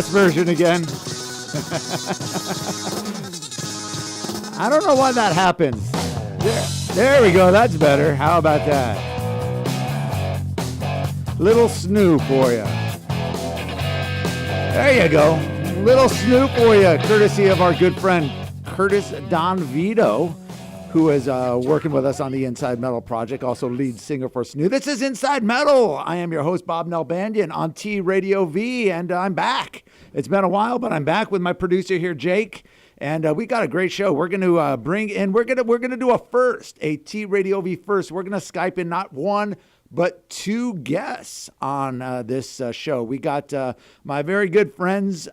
Version again. I don't know why that happens. There we go. That's better. How about that? Little snoo for you. There you go. Little snoo for you, courtesy of our good friend Curtis Don Vito, who is working with us on the Inside Metal project, also lead singer for Snoo. This is Inside Metal. I am your host, Bob Nalbandian, on TradioV, and I'm back. It's been a while, but I'm back with my producer here, Jake, and we got a great show. We're going to bring in, we're going to do a TradioV first. We're going to Skype in not one, but two guests on this show. We got my very good friends,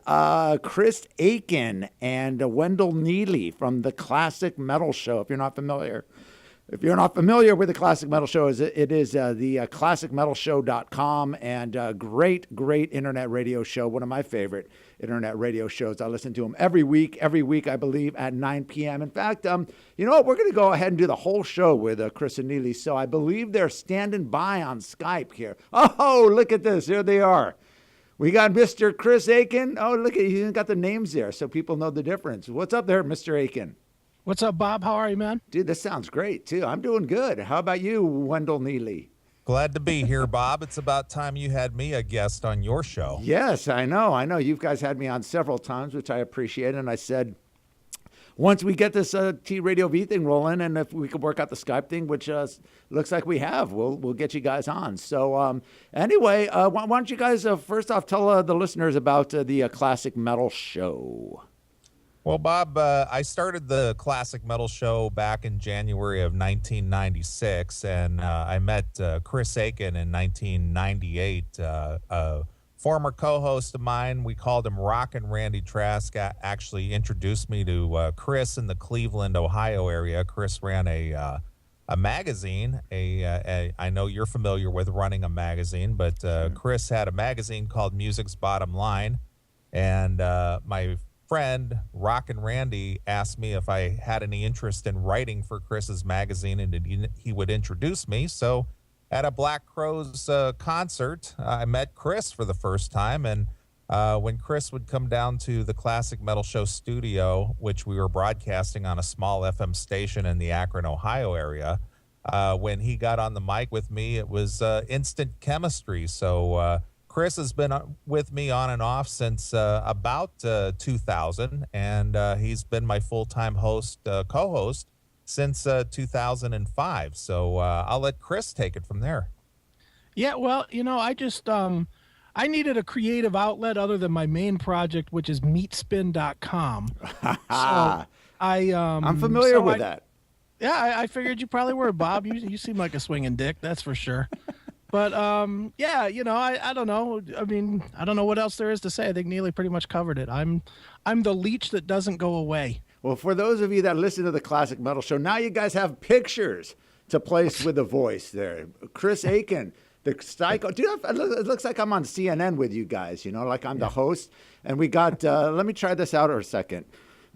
Chris Akin and Wendell Neeley from the Classic Metal Show. If you're not familiar with the Classic Metal Show, it is the classicmetalshow.com, and great internet radio show. One of my favorite internet radio shows. I listen to them every week, I believe, at 9 p.m. In fact, you know what? We're going to go ahead and do the whole show with Chris and Neeley. So I believe they're standing by on Skype here. Oh, look at this. Here they are. We got Mr. Chris Akin. Oh, look at you. You got the names there so people know the difference. What's up there, Mr. Akin? What's up, Bob? How are you, man? Dude, this sounds great, too. I'm doing good. How about you, Wendell Neeley? Glad to be here, Bob. It's about time you had me a guest on your show. Yes, I know. You guys had me on several times, which I appreciate. And I said, once we get this TradioV thing rolling, and if we could work out the Skype thing, which looks like we have, we'll get you guys on. So anyway, why don't you guys first off tell the listeners about the Classic Metal Show? Well, Bob, I started the Classic Metal Show back in January of 1996, and I met Chris Akin in 1998. A former co-host of mine, we called him Rockin' Randy Trask, actually introduced me to Chris in the Cleveland, Ohio area. Chris ran a magazine. I know you're familiar with running a magazine, but Chris had a magazine called Music's Bottom Line, and my friend Rockin' Randy asked me if I had any interest in writing for Chris's magazine, and he would introduce me. So at a Black Crowes concert, I met Chris for the first time, and when Chris would come down to the Classic Metal Show studio, which we were broadcasting on a small FM station in the Akron, Ohio area, when he got on the mic with me, it was instant chemistry. So Chris has been with me on and off since about 2000, and he's been my full-time co-host since 2005. So I'll let Chris take it from there. Yeah, well, I just I needed a creative outlet other than my main project, which is meatspin.com. So I'm familiar with that. Yeah, I figured you probably were, Bob. You seem like a swinging dick, that's for sure. But, yeah, I don't know. I mean, I don't know what else there is to say. I think Neeley pretty much covered it. I'm the leech that doesn't go away. Well, for those of you that listen to the Classic Metal Show, now you guys have pictures to place with the voice there. Chris Akin, the psycho. Dude, it looks like I'm on CNN with you guys, like I'm the host. And we got, let me try this out for a second.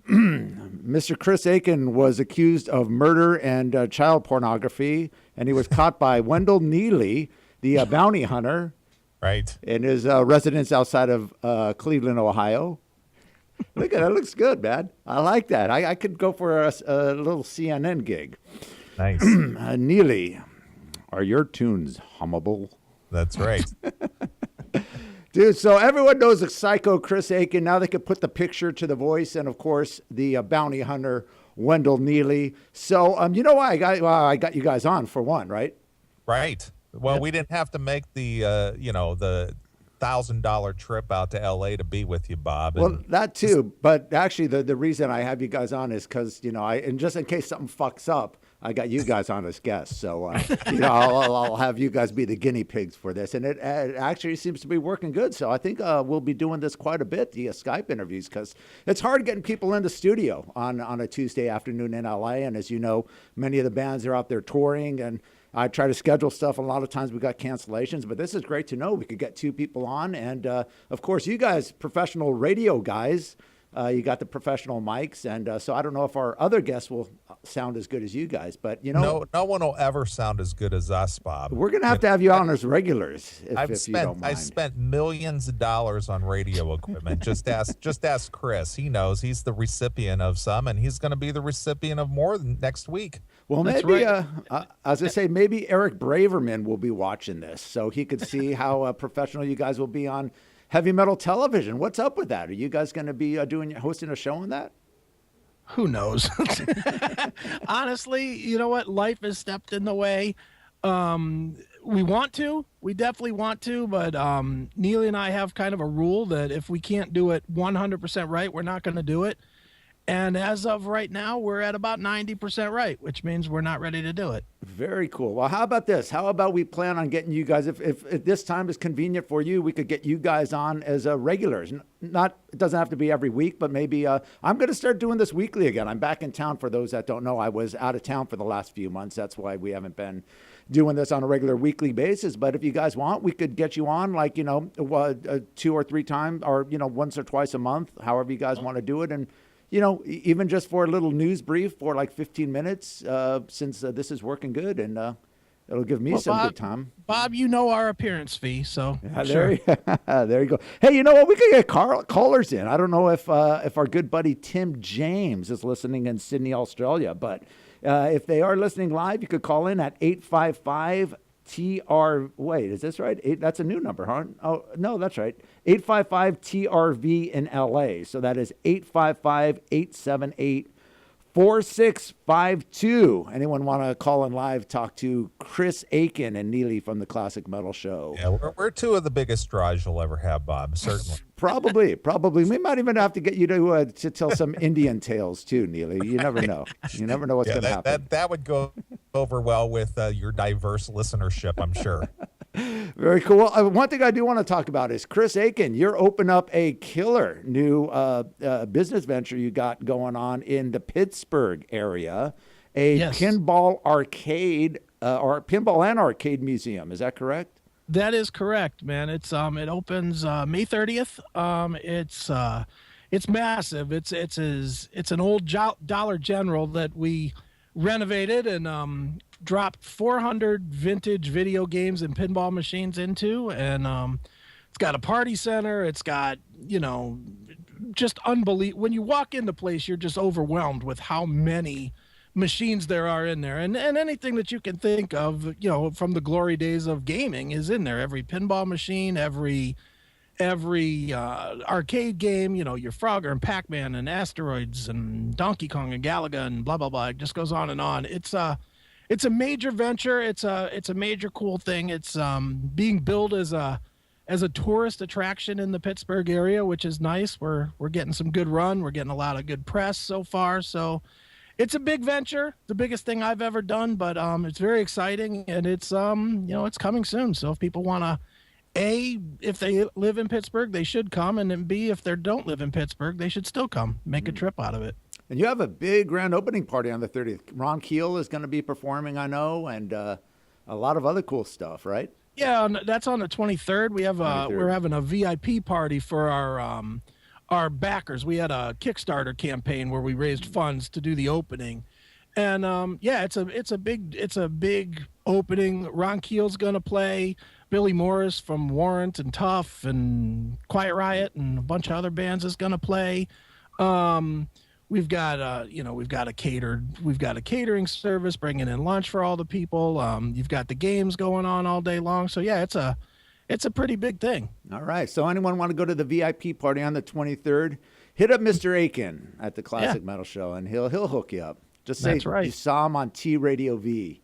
Mr. Chris Akin was accused of murder and child pornography, and he was caught by Wendell Neeley, the bounty hunter, right, in his residence outside of Cleveland, Ohio. Look at that. Looks good, man. I like that. I could go for a little CNN gig. Nice. Neeley, are your tunes hummable? That's right. Dude, so everyone knows the psycho Chris Akin. Now they could put the picture to the voice, and of course the bounty hunter Wendell Neeley. So you know why I got you guys on, for one, right? Right. Well, we didn't have to make the the $1,000 trip out to LA to be with you, Bob. Well, that too, but actually the reason I have you guys on is because and just in case something fucks up, I got you guys on as guests. So I'll have you guys be the guinea pigs for this, and it actually seems to be working good. So I think we'll be doing this quite a bit, the Skype interviews, because it's hard getting people in the studio on a Tuesday afternoon in LA. And as you know, many of the bands are out there touring, and I try to schedule stuff. A lot of times we got cancellations, but this is great to know. We could get 2 people on. And of course, you guys, professional radio guys, you got the professional mics. And so I don't know if our other guests will sound as good as you guys, but no one will ever sound as good as us, Bob. We're going to have you on as regulars. If you don't mind. I spent millions of dollars on radio equipment. Just ask Chris. He knows. He's the recipient of some, and he's going to be the recipient of more next week. Well, maybe, as I say, maybe Eric Braverman will be watching this, so he could see how professional you guys will be on heavy metal television. What's up with that? Are you guys going to be hosting a show on that? Who knows? Honestly, you know what? Life has stepped in the way. We definitely want to, but Neeley and I have kind of a rule that if we can't do it 100% right, we're not going to do it. And as of right now, we're at about 90% right, which means we're not ready to do it. Very cool. Well, how about this? How about we plan on getting you guys, if this time is convenient for you, we could get you guys on as regulars. It doesn't have to be every week, but maybe I'm going to start doing this weekly again. I'm back in town. For those that don't know, I was out of town for the last few months. That's why we haven't been doing this on a regular weekly basis. But if you guys want, we could get you on 2 or 3 times, or once or twice a month, however you guys want to do it. And even just for a little news brief for like 15 minutes, since this is working good, and it'll give me some good time. Bob, our appearance fee, so yeah, sure. There you go. Hey, you know what? We could get callers in. I don't know if our good buddy Tim James is listening in Sydney, Australia, but if they are listening live, you could call in at 855 wait, is this right? That's a new number, huh? Oh, no, that's right. 855-TRV in LA. So that is 855-878-4652. Anyone want to call in live, talk to Chris Akin and Neeley from the Classic Metal Show? Yeah, we're 2 of the biggest draws you'll ever have, Bob, certainly. Probably. We might even have to get you to tell some Indian tales too, Neeley. You never know. You never know what's going to happen. That would go over well with your diverse listenership, I'm sure. Very cool. One thing I do want to talk about is Chris Akin. You're opening up a killer new business venture you got going on in the Pittsburgh area, pinball arcade or pinball and arcade museum. Is that correct? That is correct, man. It opens May 30th. It's massive. It's an old Dollar General that we renovated and dropped 400 vintage video games and pinball machines into, and it's got a party center. It's got just unbelievable. When you walk in the place, you're just overwhelmed with how many machines there are in there, and anything that you can think of, from the glory days of gaming is in there. Every pinball machine, every arcade game, your Frogger and Pac-Man and Asteroids and Donkey Kong and Galaga and blah blah blah. It just goes on and on. It's a major venture. It's a major cool thing. It's being billed as a tourist attraction in the Pittsburgh area, which is nice. We're getting some good run. We're getting a lot of good press so far. So it's a big venture, the biggest thing I've ever done, but it's very exciting, and it's it's coming soon. So if people want to, A, if they live in Pittsburgh, they should come, and then B, if they don't live in Pittsburgh, they should still come, make a trip out of it. And you have a big grand opening party on the 30th. Ron Keel is going to be performing, I know, and a lot of other cool stuff, right? Yeah, that's on the 23rd. We have we're having a VIP party for our backers. We had a Kickstarter campaign where we raised funds to do the opening, and it's a big opening. Ron Keel's gonna play. Billy Morris from Warrant and Tough and Quiet Riot and a bunch of other bands is gonna play. We've got a catering service bringing in lunch for all the people. You've got the games going on all day long. So yeah, it's a pretty big thing. All right. So anyone want to go to the VIP party on the 23rd, hit up Mr. Akin at the Classic Metal Show, and he'll hook you up. Just say you saw him on TradioV.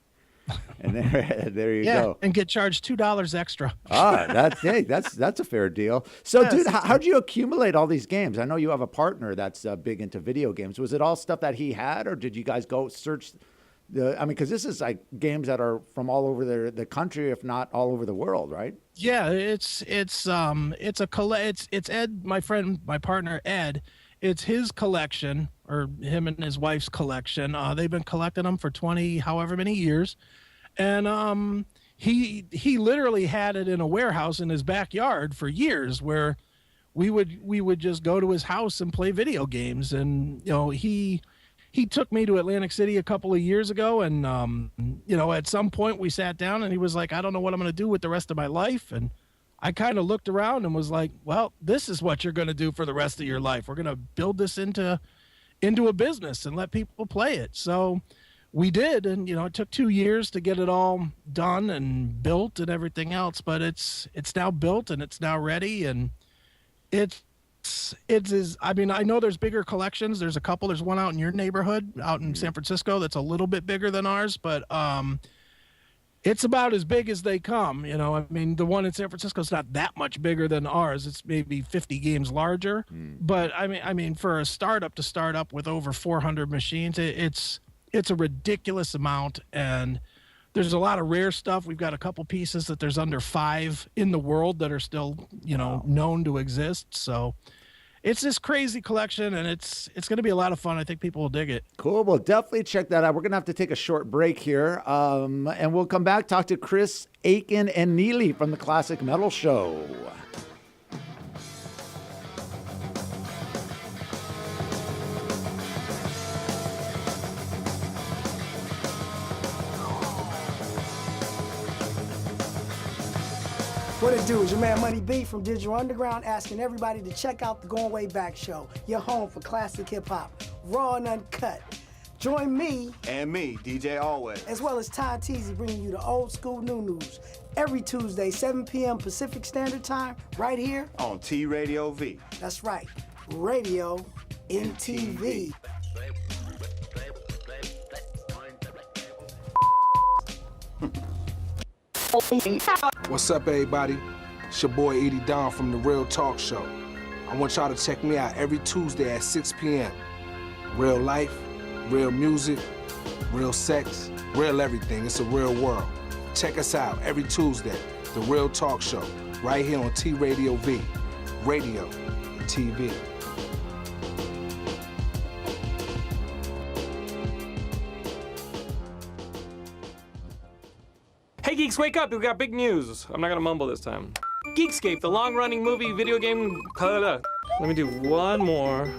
And there you go. And get charged $2 extra. That's a fair deal. So, dude, how'd you accumulate all these games? I know you have a partner that's big into video games. Was it all stuff that he had, or did you guys go search because this is like games that are from all over the country, if not all over the world, right? Yeah, it's Ed, my partner Ed. It's his collection, or him and his wife's collection. They've been collecting them for 20 however many years. And he literally had it in a warehouse in his backyard for years, where we would just go to his house and play video games. And he took me to Atlantic City a couple of years ago, and at some point we sat down and he was like, I don't know what I'm going to do with the rest of my life. And I kind of looked around and was like, well, this is what you're going to do for the rest of your life. We're going to build this into a business and let people play it. So we did, and it took 2 years to get it all done and built and everything else, but it's now built and it's now ready. And I know there's bigger collections. There's a couple. There's one out in your neighborhood out in San Francisco that's a little bit bigger than ours, but it's about as big as they come. The one in San Francisco is not that much bigger than ours. It's maybe 50 games larger. But I mean, for a startup to start up with over 400 machines, it's a ridiculous amount. And there's a lot of rare stuff. We've got a couple pieces that there's under 5 in the world that are still, known to exist. So it's this crazy collection, and it's going to be a lot of fun. I think people will dig it. Cool. Well, definitely check that out. We're going to have to take a short break here, and we'll come back, talk to Chris, Akin, and Neeley from the Classic Metal Show. What it do? Is your man Money B from Digital Underground asking everybody to check out the Going Way Back Show, your home for classic hip-hop, raw and uncut. Join me and me, DJ Always, as well as Ty Teasy, bringing you the old school new news every Tuesday, 7 p.m. Pacific Standard Time, right here on TradioV. That's right, radio in TV. What's up, everybody? It's your boy Edie Don from The Real Talk Show. I want y'all to check me out every Tuesday at 6 p.m. Real life, real music, real sex, real everything. It's a real world. Check us out every Tuesday, The Real Talk Show, right here on TradioV, radio and TV. Hey geeks, wake up! We got big news. I'm not gonna mumble this time. Geekscape, the long-running movie video game. Let me do one more.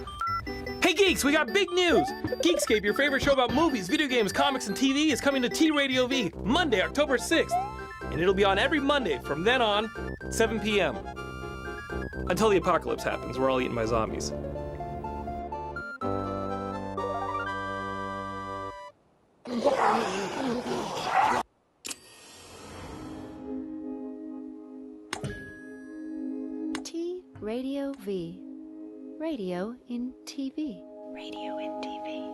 Hey geeks, we got big news! Geekscape, your favorite show about movies, video games, comics, and TV, is coming to TradioV Monday, October 6th. And it'll be on every Monday from then on, 7 p.m. Until the apocalypse happens, we're all eaten by zombies. Radio V. Radio in TV. Radio in TV.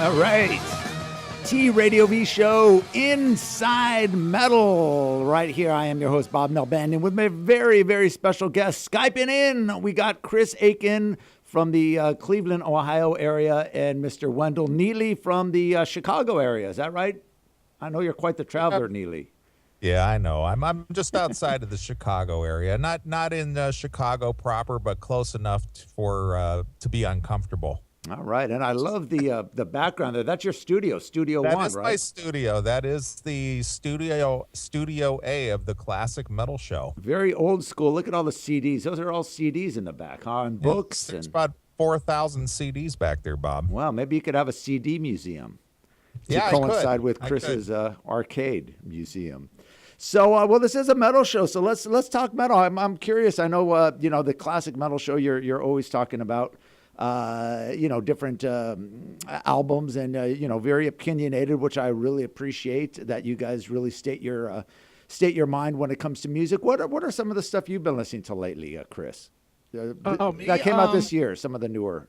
All right. TradioV show, Inside Metal. Right here, I am your host, Bob Nalbandian, with my very, very special guest. Skyping in, we got Chris Akin from the Cleveland, Ohio area, and Mr. Wendell Neeley from the Chicago area. Is that right? I know you're quite the traveler, Neeley. Yeah, I know. I'm just outside of the Chicago area, not in Chicago proper, but close enough to be uncomfortable. All right, and I love the background there. That's your studio, Studio That One, is right? my studio. That is the Studio A of the Classic Metal Show. Very old school. Look at all the CDs. Those are all CDs in the back, huh? And books. There's And about 4,000 CDs back there, Bob. well, maybe you could have a CD museum to Yeah, I coincide could. with I Chris's arcade museum. So, well, this is a metal show, so let's talk metal. I'm curious. I know, the Classic Metal Show. You're always talking about, different albums and very opinionated, which I really appreciate that you guys really state your mind when it comes to music. What are some of the stuff you've been listening to lately, Chris? That came out this year. Some of the newer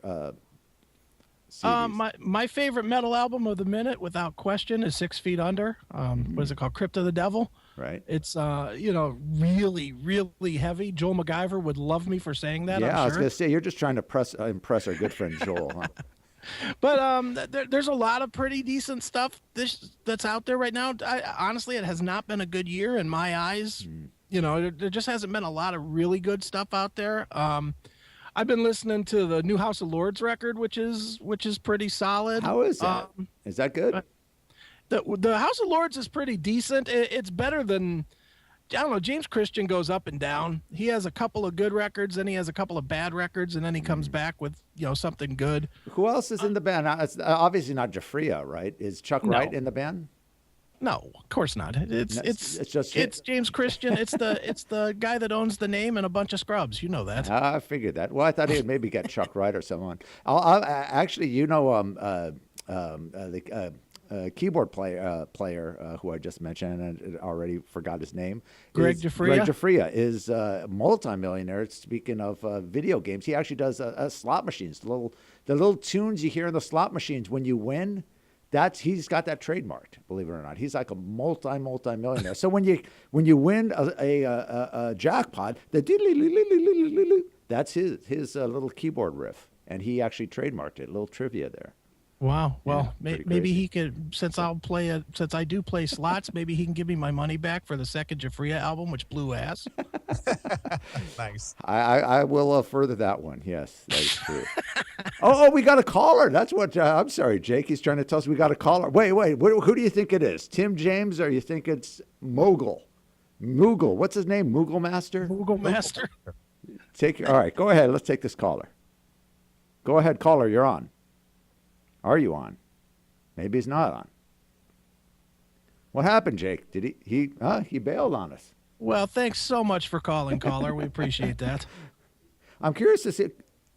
CDs. My favorite metal album of the minute, without question, is 6 Feet Under. What is it called? Crypt of the Devil. Right. It's really, really heavy. Joel MacGyver would love me for saying that. Yeah, I'm I was sure. going to say, you're just trying to impress our good friend Joel, huh? But there's a lot of pretty decent stuff that's out there right now. Honestly, it has not been a good year in my eyes. You know, there just hasn't been a lot of really good stuff out there. I've been listening to the new House of Lords record, which is pretty solid. How is that? Is that good? The House of Lords is pretty decent. It's better than, I don't know, James Christian goes up and down. He has a couple of good records, then he has a couple of bad records, and then he comes back with, you know, something good. Who else is in the band? It's obviously not Jafria, right? Is Chuck Wright in the band? No, of course not. It's James Christian. It's the guy that owns the name and a bunch of scrubs. You know that. I figured that. Well, I thought he'd maybe get Chuck Wright or someone. I'll actually, you know, the keyboard player who I just mentioned and already forgot his name. Greg Jafria. Greg Jafria is a multimillionaire. Speaking of video games, he actually does slot machines. The little tunes you hear in the slot machines when you win. He's got that trademarked, believe it or not. He's like a multi-millionaire. So when you win a jackpot, that's his little keyboard riff, and he actually trademarked it. A little trivia there. Wow. Well, Yeah, maybe he could, since I do play slots, maybe he can give me my money back for the second Jafria album, which blew ass. Nice. I will further that one. Yes, that is true. oh, we got a caller. That's what. I'm sorry, Jake. He's trying to tell us we got a caller. Wait. Who do you think it is? Tim James, or you think it's Moogle? What's his name? Moogle Master. Moogle Master. All right. Go ahead. Let's take this caller. Go ahead, caller. You're on. Are you on? Maybe he's not on. What happened, Jake? Did he bailed on us? Well, thanks so much for calling, caller. We appreciate that. I'm curious to see.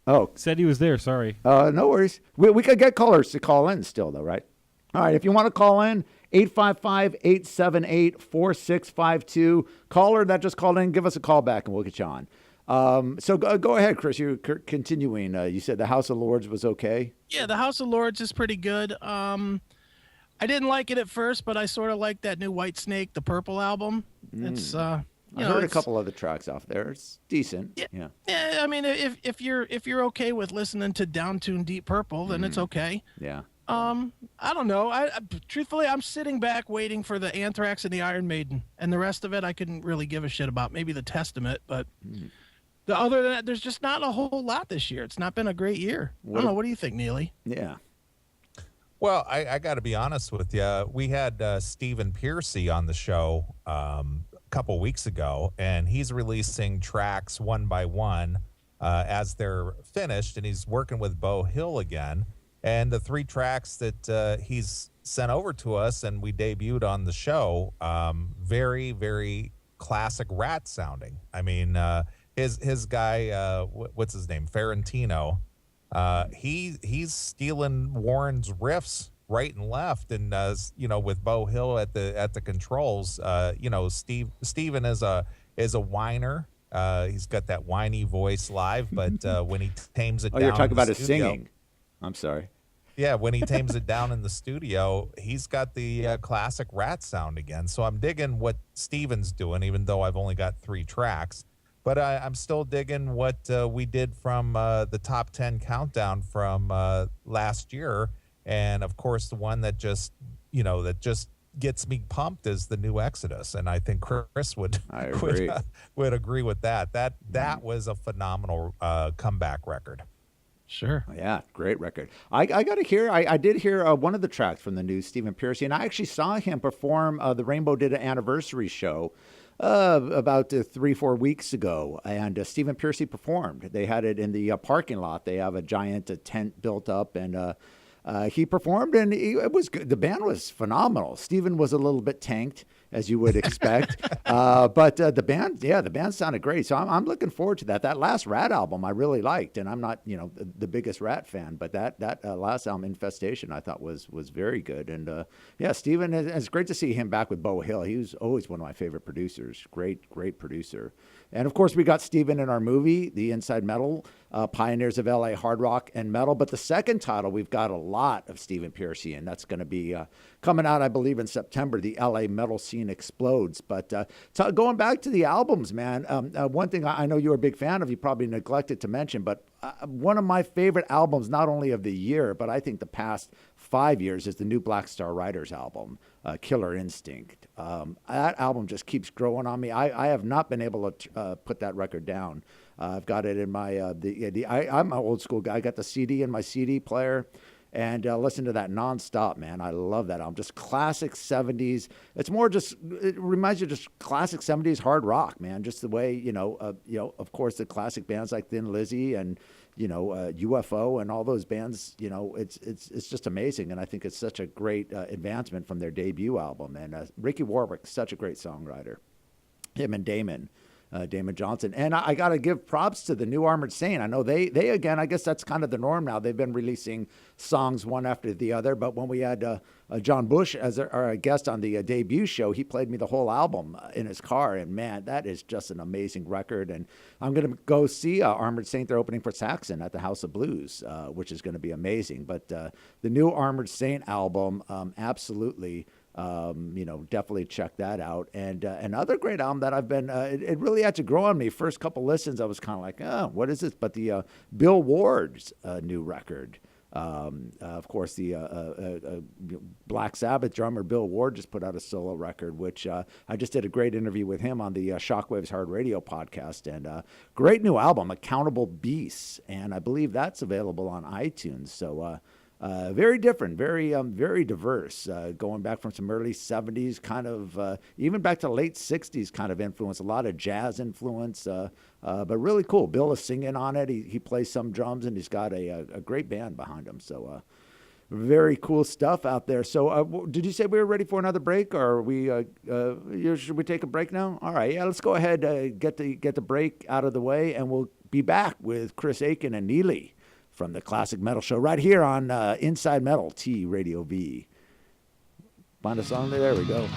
Oh, said he was there. Sorry. No worries. We could get callers to call in still, though, right? All right. If you want to call in, 855-878-4652. Caller that just called in, give us a call back and we'll get you on. So go ahead, Chris. You're continuing. You said the House of Lords was okay. Yeah, the House of Lords is pretty good. I didn't like it at first, but I sort of like that new Whitesnake, the Purple album. It's I heard a couple of the tracks off there. It's decent. Yeah. I mean, if you're okay with listening to down-tuned Deep Purple, then it's okay. Yeah. I don't know. Truthfully, I'm sitting back waiting for the Anthrax and the Iron Maiden, and the rest of it I couldn't really give a shit about. Maybe the Testament, but. Other than that, there's just not a whole lot this year. It's not been a great year. I don't know. What do you think, Neeley? Yeah. Well, I got to be honest with you. We had Stephen Piercy on the show a couple weeks ago, and he's releasing tracks one by one as they're finished, and he's working with Bo Hill again. And the 3 tracks that he's sent over to us and we debuted on the show, very, very classic Rat sounding. I mean, his guy, what's his name? Ferrantino. He's stealing Warren's riffs right and left, and with Bo Hill at the controls. Steven is a whiner. He's got that whiny voice live, but when he tames it down, you're talking about his singing. I'm sorry. Yeah, when he tames it down in the studio, he's got the classic Rat sound again. So I'm digging what Steven's doing, even though I've only got 3 tracks. But I'm still digging what we did from the top 10 countdown from last year, and of course the one that just gets me pumped is the new Exodus, and I think Chris would agree with that. That was a phenomenal comeback record. Sure. Yeah, great record. I got to hear. I did hear one of the tracks from the new Stephen Piercy, and I actually saw him perform. The Rainbow did an anniversary show. About 3-4 weeks ago, and Stephen Piercy performed. They had it in the parking lot. They have a giant tent built up, and he performed, and it was good. The band was phenomenal. Stephen was a little bit tanked, as you would expect, but the band sounded great. So I'm looking forward to that. That last Rat album I really liked, and I'm not the biggest Rat fan, but that last album, Infestation, I thought was very good. And Stephen, it's great to see him back with Bo Hill. He was always one of my favorite producers. Great producer. And of course, we got Stephen in our movie, The Inside Metal, Pioneers of LA Hard Rock and Metal. But the second title, we've got a lot of Stephen Piercy, and that's going to be coming out, I believe, in September. The LA Metal Scene Explodes. But going back to the albums, man, one thing I know you're a big fan of, you probably neglected to mention, but one of my favorite albums, not only of the year, but I think the past 5 years, is the new Black Star Riders album, Killer Instinct. That album just keeps growing on me. I have not been able to put that record down. I've got it in my, I'm an old school guy. I got the CD in my CD player. And listen to that nonstop, man. I love that album. Just classic 70s. It's more just, it reminds you of just classic 70s hard rock, man. Just the way, of course, the classic bands like Thin Lizzy and, UFO and all those bands, it's just amazing. And I think it's such a great advancement from their debut album. And Ricky Warwick's such a great songwriter. Him and Damon Johnson. And I got to give props to the New Armored Saint. I know they again, I guess that's kind of the norm now. They've been releasing songs one after the other. But when we had John Bush as our guest on the debut show, he played me the whole album in his car. And man, that is just an amazing record. And I'm going to go see Armored Saint. They're opening for Saxon at the House of Blues, which is going to be amazing. But the New Armored Saint album, absolutely. Definitely check that out. And another great album that I've been, it really had to grow on me. First couple listens, I was kind of like, oh, what is this? But the Bill Ward's new record, of course, the Black Sabbath drummer Bill Ward just put out a solo record, which I just did a great interview with him on the Shockwaves Hard Radio podcast. And great new album, Accountable Beasts. And I believe that's available on iTunes. So, very different, very diverse, going back from some early 70s kind of, even back to late 60s kind of influence, a lot of jazz influence, but really cool. Bill is singing on it. He plays some drums, and he's got a great band behind him. So very cool stuff out there. So did you say we were ready for another break, or are we should we take a break now? All right, yeah, let's go ahead, get the break out of the way, and we'll be back with Chris Akin and Neeley from the Classic Metal Show right here on Inside Metal, TradioV. Find a song there. There we go.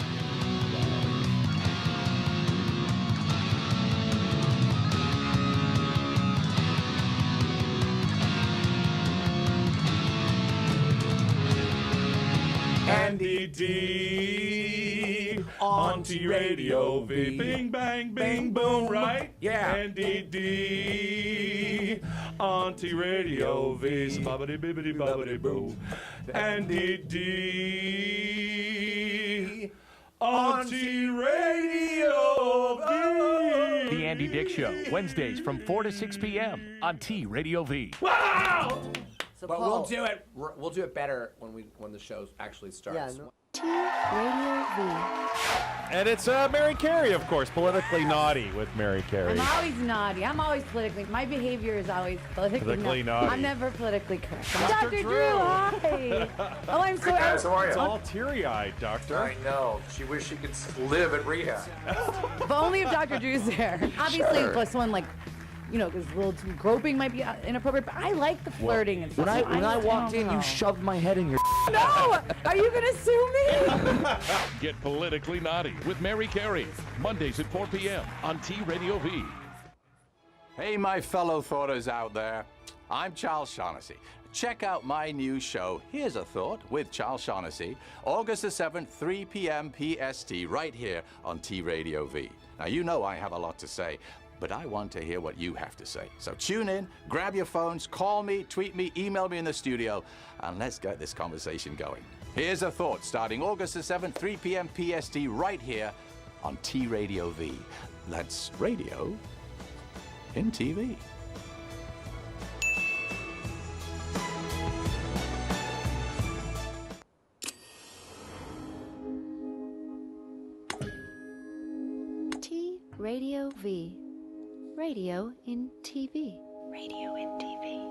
Andy D on TradioV. Bing, bang, bing, boom, right? Yeah. Andy D on TradioV. Bobbity, bibbity, bobbity, boo. Andy D on TradioV. The Andy Dick Show, Wednesdays from 4 to 6 p.m. on TradioV. Wow! So but Paul, we'll do it better when the show actually starts. Yeah, TradioV. And it's Mary Carey, of course, politically naughty with Mary Carey. I'm always naughty. I'm always politically. My behavior is always politically naughty. I'm never politically correct. Dr. Drew, hi. Oh, I'm so. Guys, how are you? It's all teary-eyed, Doctor. I know. She wished she could live at rehab. But only if Dr. Drew's there. Obviously, if someone like. Because a little groping might be inappropriate, but I like the flirting and stuff. When I walked in, you shoved my head in your. No! Are you gonna sue me? Get politically naughty with Mary Carey, Mondays at 4 p.m. on TradioV. Hey, my fellow thoughters out there. I'm Charles Shaughnessy. Check out my new show, Here's a Thought, with Charles Shaughnessy, August the 7th, 3 p.m. PST, right here on TradioV. Now, you know I have a lot to say, but I want to hear what you have to say. So tune in, grab your phones, call me, tweet me, email me in the studio, and let's get this conversation going. Here's a Thought, starting August the 7th, 3 p.m. PST, right here on TradioV. That's radio in TV. TradioV. Radio in TV. Radio in TV.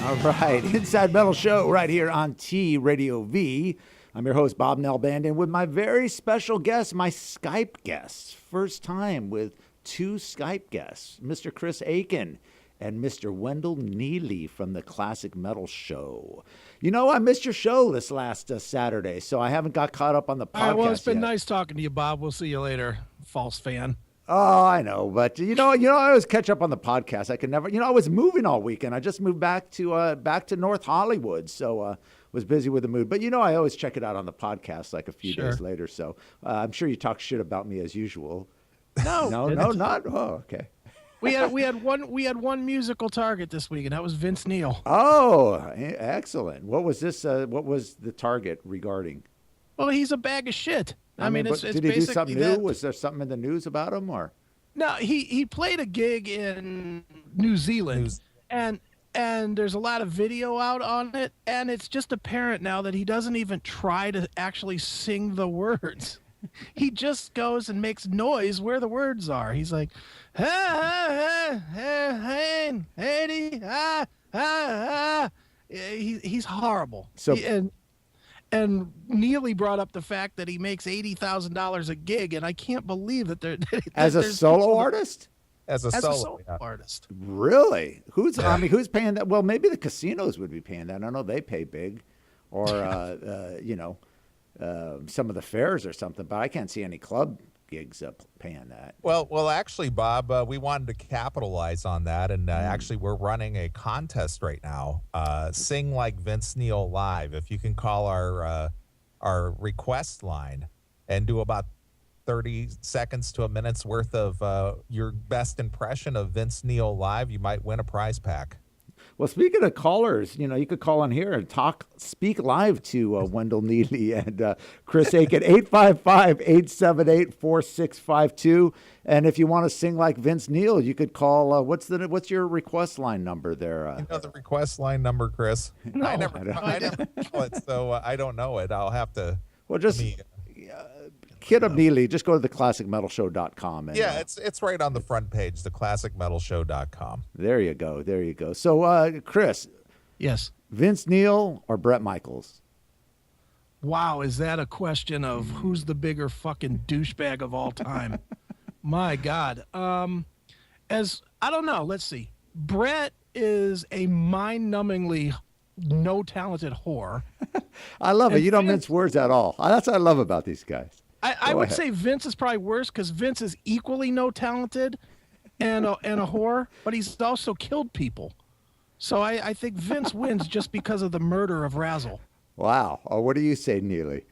All right, Inside Metal Show right here on TradioV. I'm your host, Bob Nalbandian, with my very special guest, my Skype guest. First time with two Skype guests, Mr. Chris Akin and Mr. Wendell Neeley from the Classic Metal Show. You know, I missed your show this last Saturday, so I haven't got caught up on the podcast All right, well, it's been yet. nice talking to you, Bob. We'll see you later, false fan. Oh, I know, but I always catch up on the podcast. I could never, I was moving all weekend. I just moved back to North Hollywood, so was busy with the mood. But I always check it out on the podcast like a few days later. So I'm sure you talk shit about me as usual. No, no, not. Oh, okay. We had one musical target this week, and that was Vince Neil. Oh, excellent. What was this? What was the target regarding? Well, he's a bag of shit. I mean, it's did he do something new? Was there something in the news about him, or? No, he played a gig in New Zealand, and there's a lot of video out on it, and it's just apparent now that he doesn't even try to actually sing the words. He just goes and makes noise where the words are. He's like, he's horrible. So. And Neeley brought up the fact that he makes $80,000 a gig, and I can't believe that they're as a solo artist. As a solo artist. Really? Who's paying that? Well, maybe the casinos would be paying that. I know they pay big, or some of the fairs or something. But I can't see any club gigs paying that. Well, actually, Bob, we wanted to capitalize on that, and actually, we're running a contest right now. Sing Like Vince Neil Live. If you can call our request line and do about 30 seconds to a minute's worth of your best impression of Vince Neil live, you might win a prize pack. Well, speaking of callers, you could call in here and speak live to Wendell Neeley and Chris Akin, 855-878-4652. And if you want to sing like Vince Neil, you could call, what's your request line number there? You know the request line number, Chris? No, I never know it, so I don't know it. I'll have to. Well, just Kid of Neeley, just go to theclassicmetalshow.com. And, it's right on the front page, theclassicmetalshow.com. There you go. So, Chris. Yes. Vince Neil or Bret Michaels? Wow, is that a question of who's the bigger fucking douchebag of all time? My God. I don't know. Let's see. Bret is a mind-numbingly no-talented whore. I love it. You don't mince words at all. That's what I love about these guys. I would say Vince is probably worse because Vince is equally no talented and a whore, but he's also killed people. So I think Vince wins just because of the murder of Razzle. Wow. Oh, what do you say, Neeley?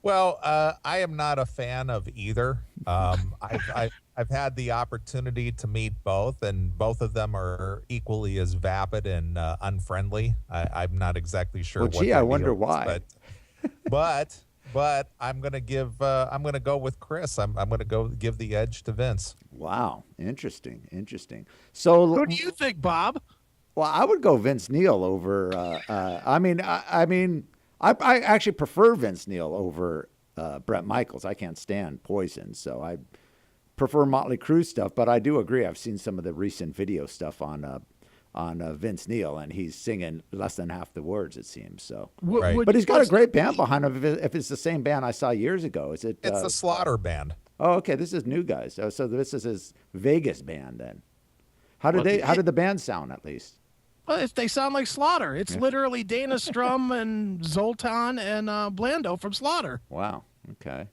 Well, I am not a fan of either. I've had the opportunity to meet both, and both of them are equally as vapid and unfriendly. I'm not exactly sure. Well, gee, I wonder why. But I'm gonna go with Chris. I'm gonna go give the edge to Vince. Wow, interesting. So, who do you think, Bob? Well, I would go Vince Neil over. I actually prefer Vince Neil over Bret Michaels. I can't stand Poison, so I prefer Motley Crue stuff. But I do agree. I've seen some of the recent video stuff on Vince Neil, and he's singing less than half the words, it seems. So, right. But he's got a great band behind him. If it's the same band I saw years ago, is it? It's the Slaughter Band. Oh, okay. This is new guys. So this is his Vegas band then. How did the band sound at least? Well, they sound like Slaughter. It's literally Dana Strum and Zoltan and Blando from Slaughter. Wow. Okay.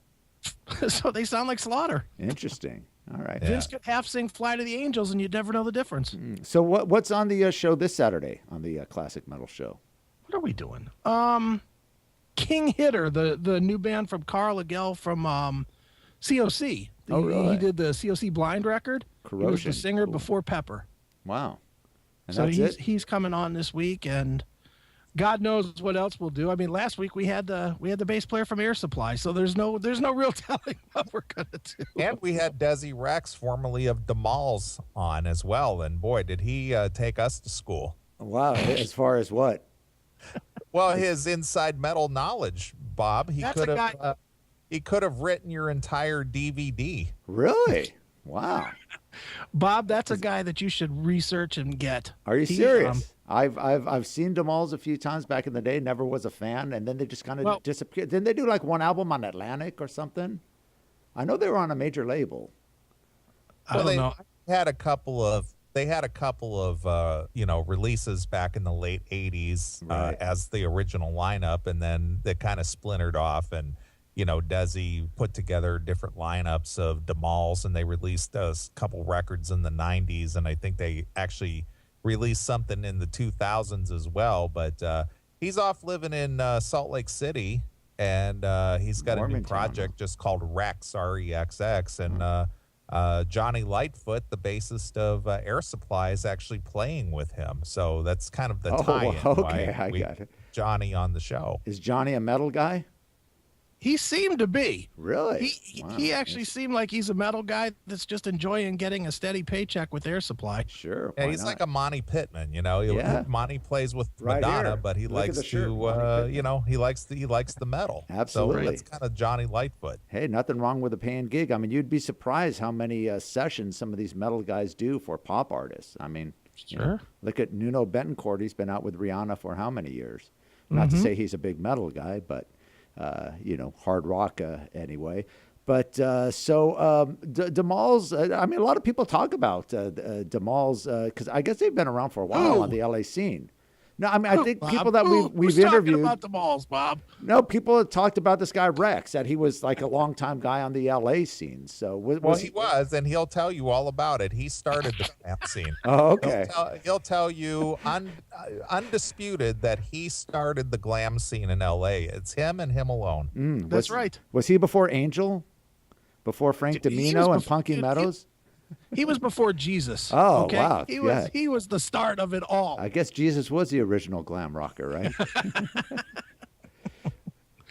So they sound like Slaughter. Interesting. All right. Yeah. Vince could half sing "Fly to the Angels" and you'd never know the difference. So what's on the show this Saturday on the Classic Metal Show? What are we doing? King Hitter, the new band from Carl Legel from COC. Oh, really? He did the COC Blind record. Corrosion. He was the singer before Pepper. Wow. And so that's he's coming on this week, and God knows what else we'll do. I mean, last week we had the bass player from Air Supply, so there's no real telling what we're gonna do. And we had Desi Rex, formerly of DeMalls, on as well. And boy, did he take us to school. Wow. As far as what? Well, his inside metal knowledge, Bob. He could have written your entire DVD. Really? Wow. Bob, that's a guy that you should research and get. Are you serious? I've seen DeMalls a few times back in the day. Never was a fan, and then they just kind of disappeared. Didn't they do like one album on Atlantic or something? I know they were on a major label. I don't know. They had a couple of releases back in the late '80s as the original lineup, and then they kind of splintered off. And Desi put together different lineups of DeMauls, and they released a couple records in the 90s, and I think they actually released something in the 2000s as well. But he's off living in Salt Lake City, and he's got a new project just called Rex, REXX, and Johnny Lightfoot, the bassist of Air Supply, is actually playing with him. So that's kind of the tie-in. Okay, I got it. Johnny on the show. Is Johnny a metal guy? He seemed to be. Really? He actually seemed like he's a metal guy that's just enjoying getting a steady paycheck with Air Supply. Sure. Yeah, he's like a Monty Pittman, Yeah. Monty plays with Right Madonna, here. but he Look at likes the shirt, to, he likes the metal. Absolutely. So it's kind of Johnny Lightfoot. Hey, nothing wrong with a paying gig. I mean, you'd be surprised how many sessions some of these metal guys do for pop artists. I mean, sure. Look at Nuno Betancourt. He's been out with Rihanna for how many years? Not to say he's a big metal guy, but hard rock anyway. But DeMauls, I mean, a lot of people talk about DeMauls because I guess they've been around for a while on the LA scene. No, I mean, I think people that we've interviewed about DeMauls, Bob. No, people have talked about this guy Rex, that he was like a longtime guy on the LA scene. So he was, and he'll tell you all about it. He started the glam scene. Oh, okay. He'll tell you undisputed that he started the glam scene in LA. It's him and him alone. That's right. Was he before Angel? Before Frank Domino and Punky Meadows? He was before Jesus. Oh, okay? wow. He was the start of it all. I guess Jesus was the original glam rocker, right?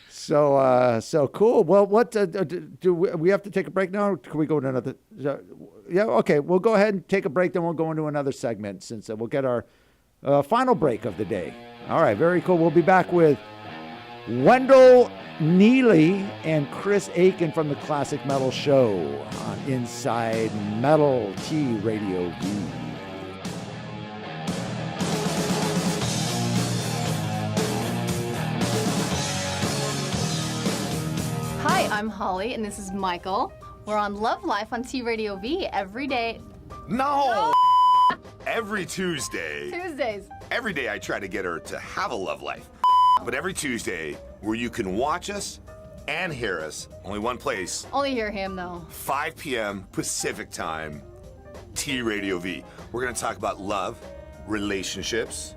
So cool. Well, what do we have to take a break now? Or can we go to another? Yeah, okay. We'll go ahead and take a break, then we'll go into another segment since we'll get our final break of the day. All right, very cool. We'll be back with Wendell Neeley and Chris Akin from the Classic Metal Show on Inside Metal TradioV. Hi, I'm Holly, and this is Michael. We're on Love Life on TradioV every day. No! Every Tuesday. Tuesdays. Every day I try to get her to have a love life. But every Tuesday, where you can watch us and hear us, only one place, Only hear him, though. 5 p.m. Pacific time, TradioV. We're going to talk about love, relationships,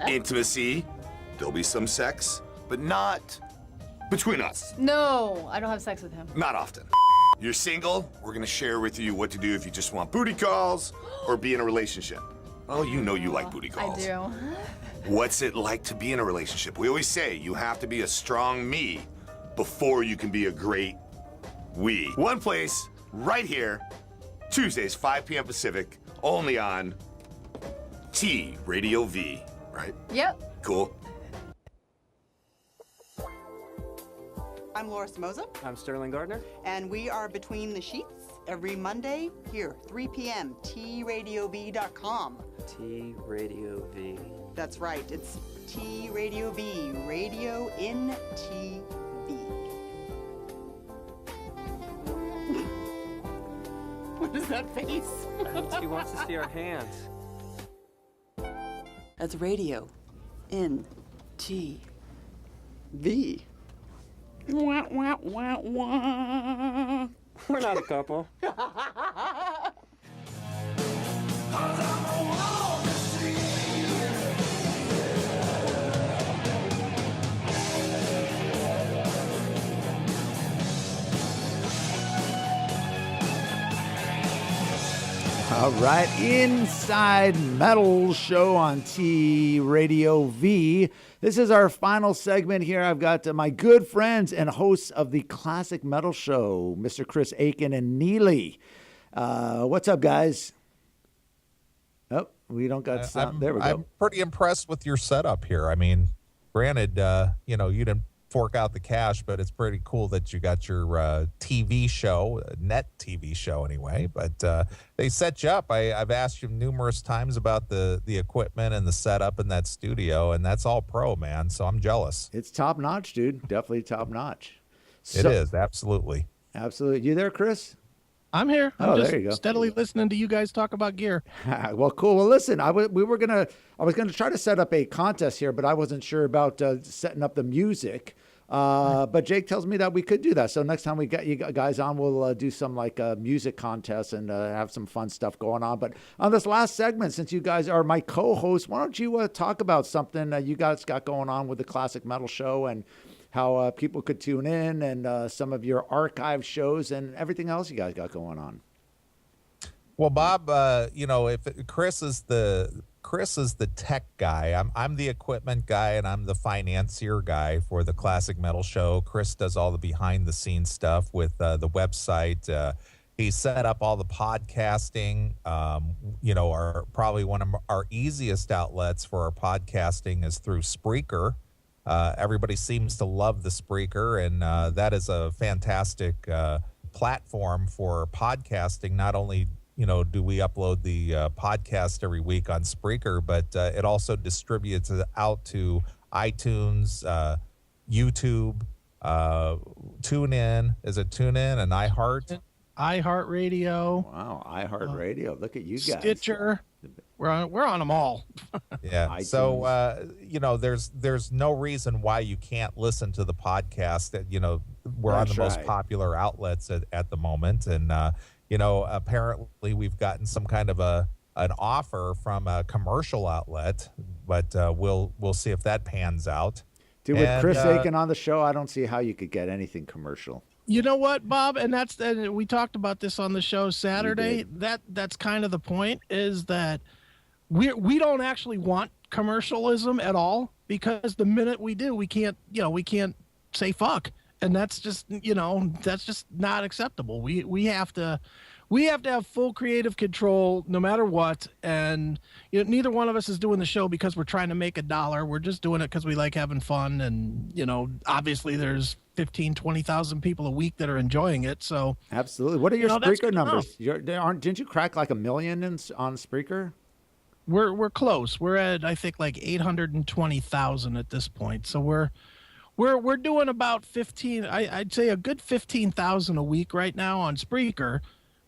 intimacy. There'll be some sex, but not between us. No, I don't have sex with him. Not often. You're single, we're going to share with you what to do if you just want booty calls or be in a relationship. Oh, you know you like booty calls. I do. What's it like to be in a relationship? We always say you have to be a strong me before you can be a great we. One place, right here, Tuesdays, 5 p.m. Pacific, only on TradioV, right? Yep. Cool. I'm Laura Samoza. I'm Sterling Gardner. And we are Between the Sheets every Monday here, 3 p.m. TradioV.com. TradioV. That's right. It's TradioV. Radio in TV. What is that face? He wants to see our hands. That's radio in TV. Wah, wah, wah, wah. We're not a couple. All right, Inside Metal Show on TradioV. This is our final segment here. I've got my good friends and hosts of the Classic Metal Show, Mr. Chris Akin and Neeley. What's up, guys? Oh, we don't got sound. There we go. I'm pretty impressed with your setup here. I mean, granted, you didn't fork out the cash, but it's pretty cool that you got your TV show, net TV show anyway. But they set you up. I've asked you numerous times about the equipment and the setup in that studio, and that's all pro, man. So I'm jealous. It's top notch, dude. Definitely top notch. It is, absolutely. Absolutely. You there, Chris? I'm here. Oh, just there you go. Steadily listening to you guys talk about gear. Well, cool. Well, listen, I was gonna try to set up a contest here, but I wasn't sure about setting up the music. But Jake tells me that we could do that. So next time we get you guys on, we'll do some like music contests and have some fun stuff going on. But on this last segment, since you guys are my co-hosts, why don't you talk about something you guys got going on with the Classic Metal Show and how people could tune in and some of your archive shows and everything else you guys got going on. Well, Bob, if Chris is the tech guy, I'm the equipment guy, and I'm the financier guy for the Classic Metal Show. Chris does all the behind the scenes stuff with the website. He set up all the podcasting. Probably one of our easiest outlets for our podcasting is through Spreaker. Everybody seems to love the Spreaker, and that is a fantastic platform for podcasting. Not only do we upload the podcast every week on Spreaker, but it also distributes it out to iTunes, YouTube, TuneIn. Is it TuneIn and iHeartRadio? Wow, iHeartRadio. Look at you guys. Stitcher. We're on them all. Yeah. iTunes. So there's no reason why you can't listen to the podcast. That we're on the most popular outlets at the moment, and apparently we've gotten some kind of an offer from a commercial outlet, but we'll see if that pans out. Dude, with Chris Akin on the show, I don't see how you could get anything commercial. You know what, Bob? And we talked about this on the show Saturday. That's kind of the point, is that we don't actually want commercialism at all, because the minute we do, we can't say fuck. And that's just not acceptable. We have to have full creative control no matter what. And neither one of us is doing the show because we're trying to make $1. We're just doing it because we like having fun. And, obviously there's 20,000 people a week that are enjoying it. So absolutely. What are your Spreaker numbers? Didn't you crack like 1 million on Spreaker? We're close. We're at, I think, like 820,000 at this point. So we're doing about 15. I'd say a good 15,000 a week right now on Spreaker.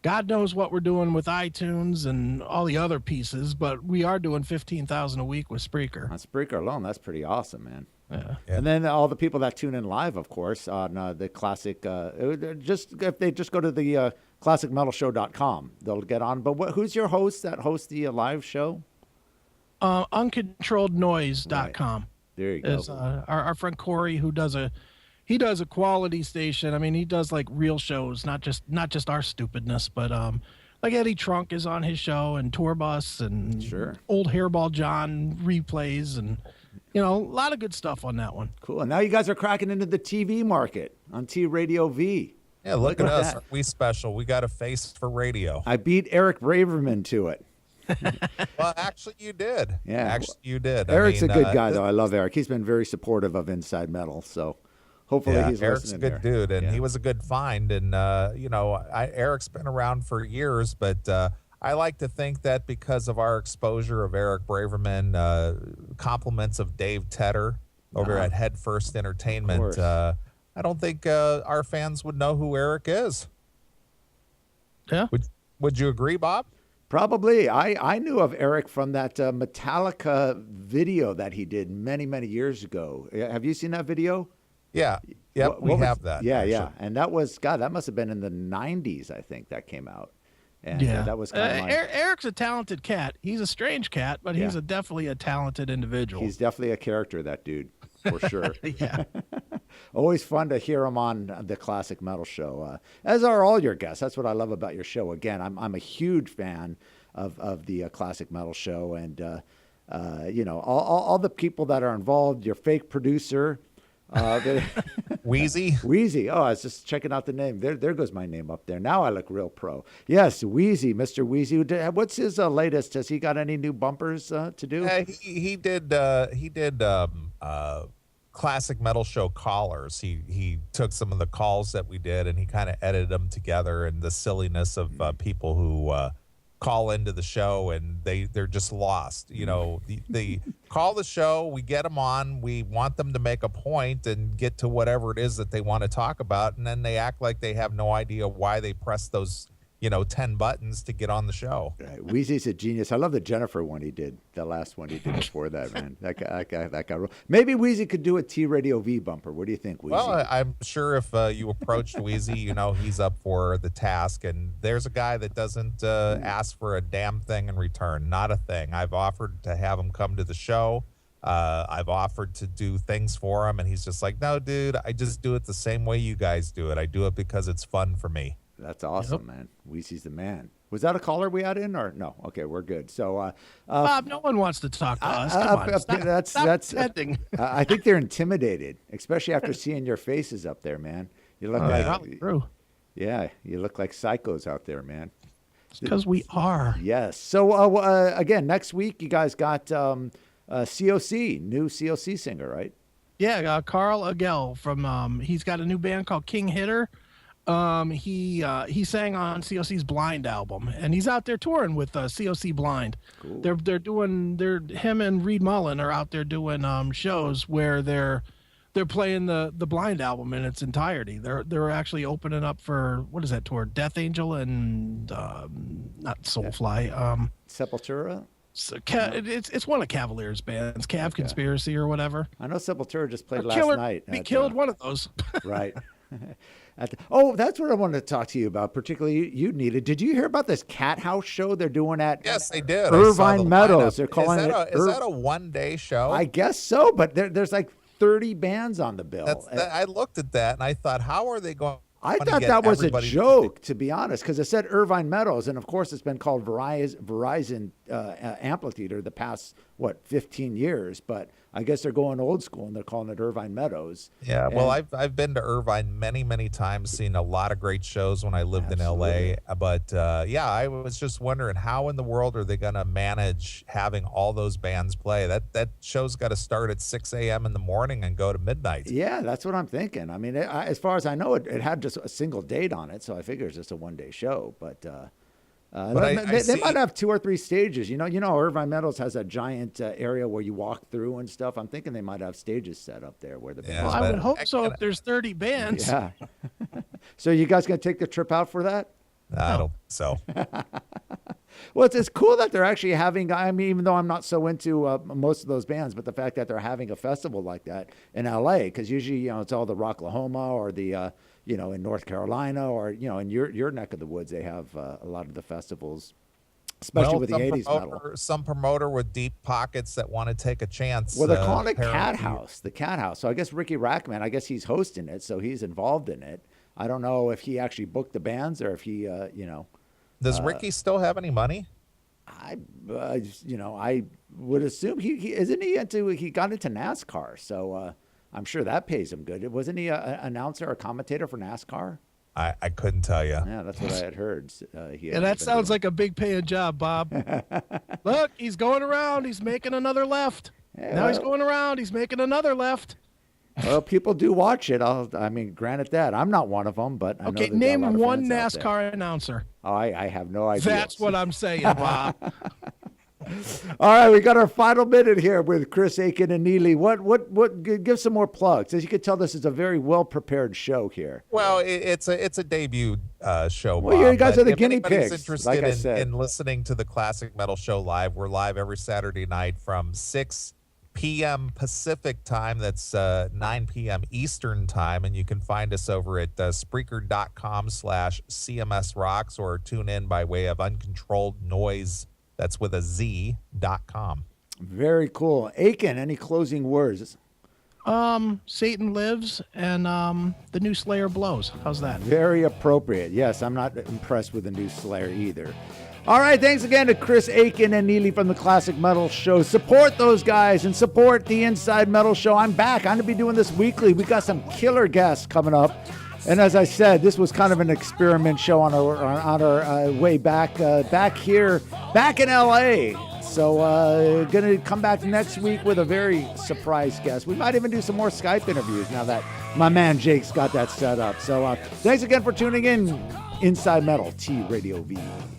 God knows what we're doing with iTunes and all the other pieces, but we are doing 15,000 a week with Spreaker. On Spreaker alone, that's pretty awesome, man. Yeah. And then all the people that tune in live, of course, on the classic, if they just go to the classicmetalshow.com, they'll get on. But who's your host that hosts the live show? Uncontrollednoise.com. Right. There you go. Is our friend Corey, who does a quality station. I mean, he does like real shows, not just our stupidness, but like Eddie Trunk is on his show, and Tour Bus, and Old Hairball John replays, and a lot of good stuff on that one. Cool. And now you guys are cracking into the TV market on TradioV. Yeah, look at us. Aren't we special? We got a face for radio. I beat Eric Braverman to it. Well, actually, you did. Yeah, actually, you did. Eric's a good guy, though. I love Eric. He's been very supportive of Inside Metal, so hopefully he's Eric's listening. Eric's a good dude, and he was a good find. And Eric's been around for years, but I like to think that because of our exposure of Eric Braverman, compliments of Dave Tedder over at Head First Entertainment, I don't think our fans would know who Eric is. Yeah. Would you agree, Bob? Probably. I knew of Eric from that Metallica video that he did many, many years ago. Have you seen that video? Yeah. Yep, we have that. Yeah, actually. yeah. And that was, God, that must have been in the 90s, I think, that came out. And that was kind of Eric's a talented cat. He's a strange cat, but he's definitely a talented individual. He's definitely a character, that dude, for sure. Yeah. Always fun to hear him on the Classic Metal Show, as are all your guests. That's what I love about your show. Again, I'm a huge fan of the Classic Metal Show, and all the people that are involved. Your fake producer, Wheezy. Wheezy. Oh, I was just checking out the name. There goes my name up there. Now I look real pro. Yes, Wheezy, Mr. Wheezy. What's his latest? Has he got any new bumpers to do? He did. Classic Metal Show callers. He took some of the calls that we did and he kind of edited them together, and the silliness of people who call into the show and they're just lost. They call the show, we get them on, we want them to make a point and get to whatever it is that they want to talk about, and then they act like they have no idea why they press those 10 buttons to get on the show. Right. Wheezy's a genius. I love the Jennifer one he did, the last one he did before that, man. That guy. Maybe Wheezy could do a Radio V bumper. What do you think, Wheezy? Well, I'm sure if you approached Wheezy, he's up for the task. And there's a guy that doesn't ask for a damn thing in return. Not a thing. I've offered to have him come to the show. I've offered to do things for him, and he's just like, no, dude, I just do it the same way you guys do it. I do it because it's fun for me. That's awesome, man. Wheezy's the man. Was that a caller we had in, or no? Okay, we're good. So, Bob, no one wants to talk to us. Come on, that's pretending. I think they're intimidated, especially after seeing your faces up there, man. You look yeah, you look like psychos out there, man. Because we are. Yes. So again, next week you guys got COC, new COC singer, right? Yeah, Carl Agel from he's got a new band called King Hitter. He sang on COC's Blind album, and he's out there touring with COC Blind. Cool. Him and Reed Mullen are out there doing shows where they're playing the Blind album in its entirety. They're actually opening up for, what is that tour? Death Angel and not Soulfly. Sepultura. So, it's one of Cavalier's bands, Cav Conspiracy or whatever. I know Sepultura just played last night. We killed one of those. Right. That's what I wanted to talk to you about, particularly you, Nita. Did you hear about this Cat House show they're doing at Yes, they did. Irvine Meadows? They're calling it. Is that a one-day show? I guess so, but there's like 30 bands on the bill. I looked at that and I thought, how are they going? I thought that was a joke, to be honest, because it said Irvine Meadows, and of course it's been called Verizon Amphitheater the past 15 years, but I guess they're going old school and they're calling it Irvine Meadows. Yeah, well, I've been to Irvine many times, seen a lot of great shows when I lived in LA. But I was just wondering, how in the world are they going to manage having all those bands play? That show's got to start at 6 a.m. in the morning and go to midnight. Yeah, that's what I'm thinking. I mean, as far as I know, it had just a single date on it, so I figure it's just a one-day show. But they might have 2 or 3 stages. You know, Irvine Meadows has a giant area where you walk through and stuff. I'm thinking they might have stages set up there where the bands. Well, I would hope so if there's 30 bands. Yeah. So you guys gonna take the trip out for that? I don't think so. Well, it's cool that they're actually having. I mean, even though I'm not so into most of those bands, but the fact that they're having a festival like that in LA, because usually it's all the Rocklahoma or the in North Carolina or in your neck of the woods, they have a lot of the festivals, especially with the 80s metal. Some promoter with deep pockets that want to take a chance. Well, they're calling it Cat House, the Cat House. So I guess Ricky Rackman, he's hosting it, so he's involved in it. I don't know if he actually booked the bands or if he, Does Ricky still have any money? I would assume he got into NASCAR, so I'm sure that pays him good. Wasn't he an announcer or commentator for NASCAR? I couldn't tell you. Yeah, that's what I had heard. That sounds like a big paying job, Bob. Look, he's going around. He's making another left. Yeah, now he's going around. He's making another left. Well, people do watch it. Granted that. I'm not one of them, but I know name one NASCAR announcer. Oh, I have no idea. That's what I'm saying, Bob. All right, we got our final minute here with Chris, Akin, and Neeley. What? Give some more plugs. As you can tell, this is a very well prepared show here. Well, it's a debut show. Well, Bob, you guys are the guinea pigs. Interested like I said, in listening to the Classic Metal Show live, we're live every Saturday night from 6 p.m. Pacific time. That's 9 p.m. Eastern time, and you can find us over at Spreaker.com/CMS Rocks or tune in by way of Uncontrolled Noise. That's with a Z.com. Very cool. Akin, any closing words? Satan lives and the new Slayer blows. How's that? Very appropriate. Yes, I'm not impressed with the new Slayer either. All right, thanks again to Chris, Akin, and Neeley from the Classic Metal Show. Support those guys and support the Inside Metal Show. I'm back. I'm going to be doing this weekly. We got some killer guests coming up. And as I said, this was kind of an experiment show on our way back here, back in LA. So going to come back next week with a very surprise guest. We might even do some more Skype interviews now that my man Jake's got that set up. So thanks again for tuning in. Inside Metal, TradioV.